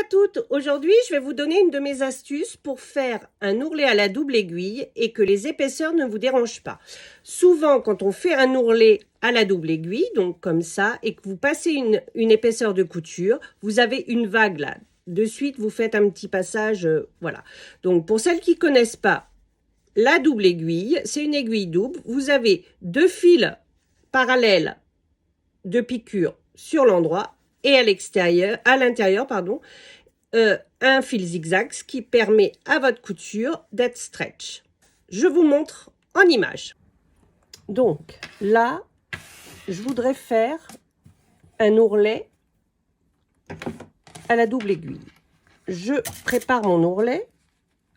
à toutes, aujourd'hui je vais vous donner une de mes astuces pour faire un ourlet à la double aiguille et que les épaisseurs ne vous dérangent pas. Souvent quand on fait un ourlet à la double aiguille, donc comme ça, et que vous passez une épaisseur de couture, vous avez une vague là. De suite vous faites un petit passage, voilà. Donc pour celles qui ne connaissent pas la double aiguille, c'est une aiguille double. Vous avez deux fils parallèles de piqûre sur l'endroit et à l'intérieur, un fil zigzag, ce qui permet à votre couture d'être stretch. Je vous montre en image. Donc là, je voudrais faire un ourlet à la double aiguille. Je prépare mon ourlet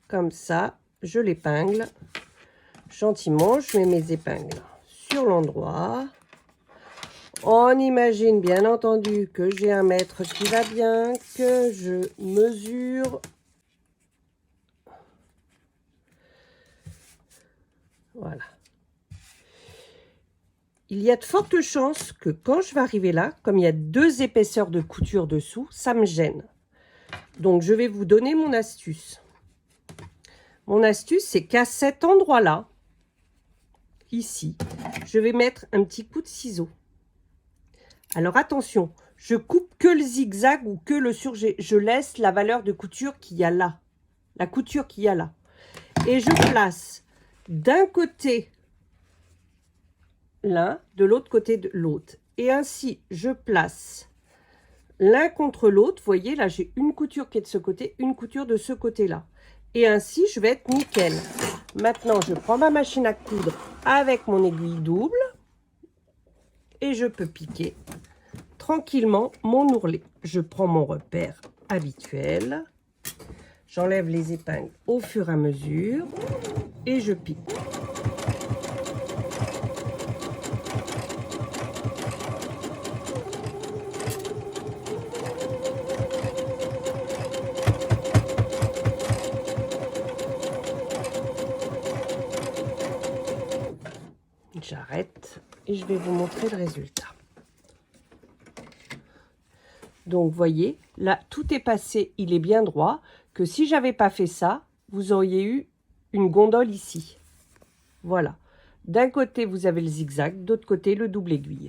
comme ça, je l'épingle gentiment, je mets mes épingles sur l'endroit. On imagine bien entendu que j'ai un mètre qui va bien, que je mesure. Voilà. Il y a de fortes chances que quand je vais arriver là, comme il y a deux épaisseurs de couture dessous, ça me gêne. Donc je vais vous donner mon astuce. Mon astuce, c'est qu'à cet endroit-là, ici, je vais mettre un petit coup de ciseau. Alors attention, je coupe que le zigzag ou que le surjet. Je laisse la valeur de couture qu'il y a là. La couture qu'il y a là. Et je place d'un côté l'un, de l'autre côté de l'autre. Et ainsi, je place l'un contre l'autre. Vous voyez, là, j'ai une couture qui est de ce côté, une couture de ce côté-là. Et ainsi, je vais être nickel. Maintenant, je prends ma machine à coudre avec mon aiguille double. Et je peux piquer tranquillement mon ourlet. Je prends mon repère habituel. J'enlève les épingles au fur et à mesure. Et je pique. J'arrête et je vais vous montrer le résultat. Donc, vous voyez, là, tout est passé, il est bien droit, que si j'avais pas fait ça, vous auriez eu une gondole ici. Voilà. D'un côté, vous avez le zigzag, d'autre côté, le double aiguille.